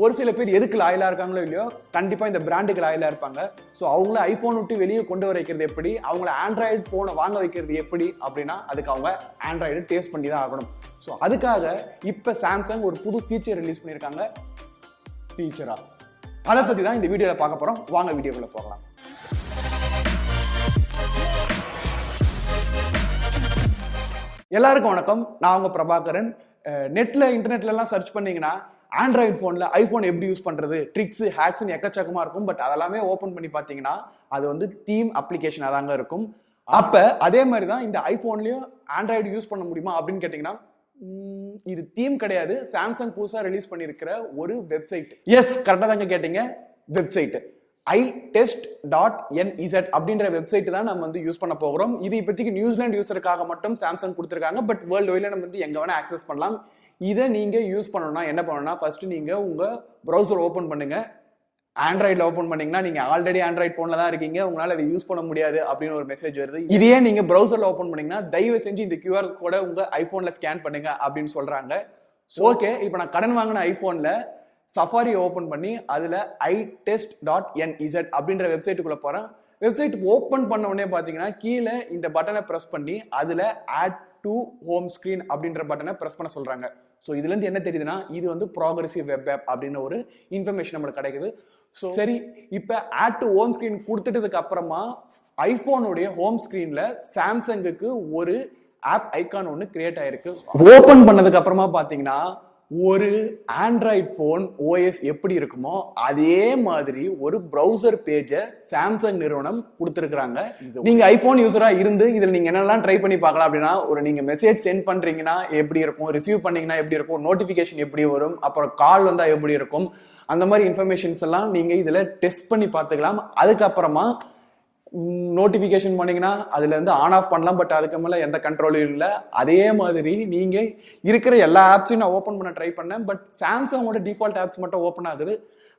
ஒரு சில பேர் எதுக்கு லாயலா இருக்காங்களோ இல்லையோ கண்டிப்பா இந்த பிராண்டுக்கு லாயலா இருப்பாங்க. ஸோ அவங்கள ஐபோன் விட்டு வெளியே கொண்டு வர வைக்கிறது எப்படி, அவங்கள ஆண்ட்ராய்டு போனை வாங்க வைக்கிறது எப்படி அப்படின்னா அதுக்கு அவங்க ஆண்ட்ராய்டு டேஸ்ட் பண்ணி தான் ஆகணும். ஸோ அதுக்காக இப்ப சாம்சங் ஒரு புது ஃபீச்சர் ரிலீஸ் பண்ணியிருக்காங்க. ஃபீச்சரா அதை பத்தி தான் இந்த வீடியோல பார்க்க போறோம். வாங்க வீடியோக்குள்ள போகலாம். எல்லாருக்கும் வணக்கம். நான் உங்க பிரபாகரன். நெட்ல இன்டர்நெட்ல எல்லாம் சர்ச் பண்ணீங்கன்னா ஆண்ட்ராய்டு போன்ல ஐபோன் எப்படி யூஸ் பண்றது, ட்ரிக்ஸ் ஹேக்ஸ் எக்கச்சக்கமா இருக்கும். பட் அதெல்லாமே ஓபன் பண்ணி பாத்தீங்கன்னா அது வந்து தீம் அப்ளிகேஷன் அதாங்க இருக்கும். அப்ப அதே மாதிரி தான் இந்த ஐபோன்லயும் ஆண்ட்ராய்டு யூஸ் பண்ண முடியுமா அப்படின்னு கேட்டீங்கன்னா இது தீம் கிடையாது. சாம்சங் புதுசா ரிலீஸ் பண்ணிருக்கிற ஒரு வெப்சைட். எஸ், கரெக்டா தாங்க கேட்டீங்க, வெப்சைட் 𝔽𝕠𝕝𝕝𝕠𝕨 அப்படின்ற வெப்சைட் தான் நம்ம வந்து யூஸ் பண்ண போகிறோம். இது இப்போதைக்கு நியூசிலாந்து யூசருக்காக மட்டும் சாம்சங் கொடுத்துருக்காங்க. பட் வேர்ல்டு வைட்ல நம்ம வந்து எங்க வேணா ஆக்சஸ் பண்ணலாம். இதை நீங்க யூஸ் பண்ணணும்னா என்ன பண்ணணும்னா ஃபர்ஸ்ட் நீங்க உங்க ப்ரௌசர் ஓபன் பண்ணுங்க. ஆண்ட்ராய்டில் ஓப்பன் பண்ணீங்கன்னா நீங்க ஆல்ரெடி ஆண்ட்ராய்ட் போன்ல தான் இருக்கீங்க, உங்களால அதை யூஸ் பண்ண முடியாது அப்படின்னு ஒரு மெசேஜ் வருது. இதையே நீங்க ப்ரௌசர்ல ஓப்பன் பண்ணீங்கன்னா தயவு செஞ்சு இந்த QR கோட உங்க ஐபோன்ல ஸ்கேன் பண்ணுங்க அப்படின்னு சொல்றாங்க. ஓகே, இப்போ நான் கடன் வாங்கின ஐபோன்ல சஃபாரி ஓபன் பண்ணி அதுல 𝔽𝕠𝕝𝕝𝕠𝕨 அப்படின்ற வெப்சைட்டுக்குள்ள போறேன். வெப்சைட் ஓபன் பண்ண உடனே பாத்தீங்கன்னா கீழே இந்த பட்டனை பிரஸ் பண்ணி அதுல ஆட் டு ஹோம் ஸ்கிரீன் அப்படின்ற பட்டனை பிரஸ் பண்ண சொல்றாங்க. ஸோ இதுல இருந்து என்ன தெரியுதுன்னா இது வந்து ப்ராக்ரெசிவ் வெப் ஆப் அப்படின்னு ஒரு இன்ஃபர்மேஷன் நம்மளுக்கு கிடைக்குது. ஸோ சரி, இப்ப ஆட் டு ஹோம் ஸ்கிரீன் கொடுத்துட்டதுக்கு அப்புறமா ஐபோனுடைய ஹோம் ஸ்கிரீன்ல சாம்சங்குக்கு ஒரு ஆப் ஐகான் ஒன்று கிரியேட் ஆயிருக்கு. ஓபன் பண்ணதுக்கு அப்புறமா பாத்தீங்கன்னா ஒரு ஆண்ட்ராய்ட் போன் ஓஎஸ் எப்படி இருக்குமோ அதே மாதிரி ஒரு பிரவுசர் பேஜை சாம்சங் நிறுவனம் கொடுத்திருக்காங்க. நீங்க ஐபோன் யூசரா இருந்து இதுல நீங்க என்னெல்லாம் ட்ரை பண்ணி பார்க்கலாம் அப்படின்னா, ஒரு நீங்க மெசேஜ் சென்ட் பண்றீங்கன்னா எப்படி இருக்கும், ரிசீவ் பண்ணீங்கன்னா எப்படி இருக்கும், நோட்டிபிகேஷன் எப்படி வரும், அப்புறம் கால் வந்தா எப்படி இருக்கும், அந்த மாதிரி இன்ஃபர்மேஷன்ஸ் எல்லாம் நீங்க இதுல டெஸ்ட் பண்ணி பார்த்துக்கலாம். அதுக்கப்புறமா நோட்டிபிகேஷன் பண்ணீங்கன்னா அதுல இருந்து ஆன் ஆஃப் பண்ணலாம். பட் அதுக்கு மேல எந்த கண்ட்ரோலும் இல்லை. அதே மாதிரி நீங்க இருக்கிற எல்லா ஆப்ஸையும் நான் ஓப்பன் பண்ண ட்ரை பண்ணேன். பட் சாம்சங்கோட டிஃபால்ட் ஆப்ஸ் மட்டும் ஓப்பன் ஆகுது.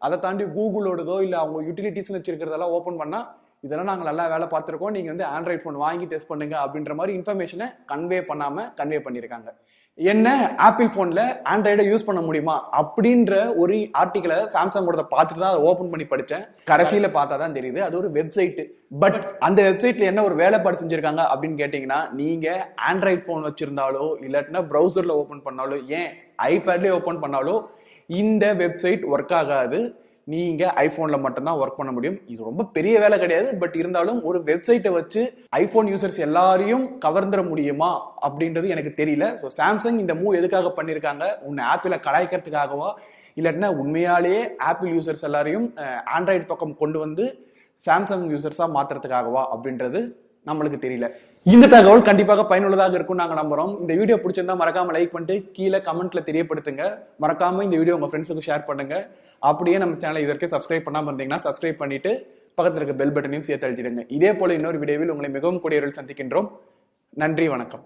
அதை தாண்டி கூகுளோடதோ இல்லை அவங்க யூட்டிலிட்டிஸ் வச்சிருக்கிறதெல்லாம் ஓப்பன் பண்ணா இதெல்லாம் நாங்கள் நல்லா வேலை பார்த்துருக்கோம், நீங்க வந்து ஆண்ட்ராய்ட் ஃபோன் வாங்கி டெஸ்ட் பண்ணுங்க அப்படின்ற மாதிரி இன்ஃபர்மேஷனை கன்வே பண்ணியிருக்காங்க. என்ன ஆப்பிள் போன்ல ஆண்ட்ராய்டை யூஸ் பண்ண முடியுமா அப்படின்ற ஒரு ஆர்டிகலை சாம்சங்கோட பார்த்துட்டு தான் அதை ஓபன் பண்ணி படிச்சேன். கடைசியில பார்த்தா தான் தெரியுது அது ஒரு வெப்சைட். பட் அந்த வெப்சைட்ல என்ன ஒரு வேலைப்பாடு செஞ்சிருக்காங்க அப்படின்னு கேட்டீங்கன்னா, நீங்க ஆண்ட்ராய்ட் போன் வச்சிருந்தாலோ இல்லாட்டினா ப்ரௌசர்ல ஓபன் பண்ணாலோ ஏன் ஐபேட்லயே ஓபன் பண்ணாலோ இந்த வெப்சைட் ஒர்க் ஆகாது. நீங்க ஐபோன்ல மட்டும்தான் ஒர்க் பண்ண முடியும். இது ரொம்ப பெரிய வேலை கிடையாது. பட் இருந்தாலும் ஒரு வெப்சைட்டை வச்சு ஐபோன் யூசர்ஸ் எல்லாரையும் கவர்ந்துட முடியுமா அப்படின்றது எனக்கு தெரியல. ஸோ சாம்சங் இந்த மூவ் எதுக்காக பண்ணிருக்காங்க, உன்னை ஆப்பிள கலாய்க்கிறதுக்காகவா இல்லாட்டினா உண்மையாலேயே ஆப்பிள் யூசர்ஸ் எல்லாரையும் ஆண்ட்ராய்டு பக்கம் கொண்டு வந்து சாம்சங் யூசர்ஸா மாத்துறதுக்காகவா அப்படின்றது நம்மளுக்கு தெரியல. இந்த தகவல் கண்டிப்பாக பயனுள்ளதாக இருக்கும் நாங்க நம்புறோம். இந்த வீடியோ பிடிச்சிருந்தா மறக்காம லைக் பண்ணிட்டு கீழே கமெண்ட்ல தெரியப்படுத்துங்க. மறக்காம இந்த வீடியோ உங்க ஃப்ரெண்ட்ஸுக்கு ஷேர் பண்ணுங்க. அப்படியே நம்ம சேனலை இதற்கு சப்ஸ்கிரைப் பண்ணாம இருந்தீங்கன்னா சப்ஸ்கிரைப் பண்ணிட்டு பக்கத்துல இருக்க பெல் பட்டனையும் சேர்த்து அழிச்சிடுங்க. இதே போல இன்னொரு வீடியோவில் உங்களை மிகவும் கூடிய சந்திக்கின்றோம். நன்றி, வணக்கம்.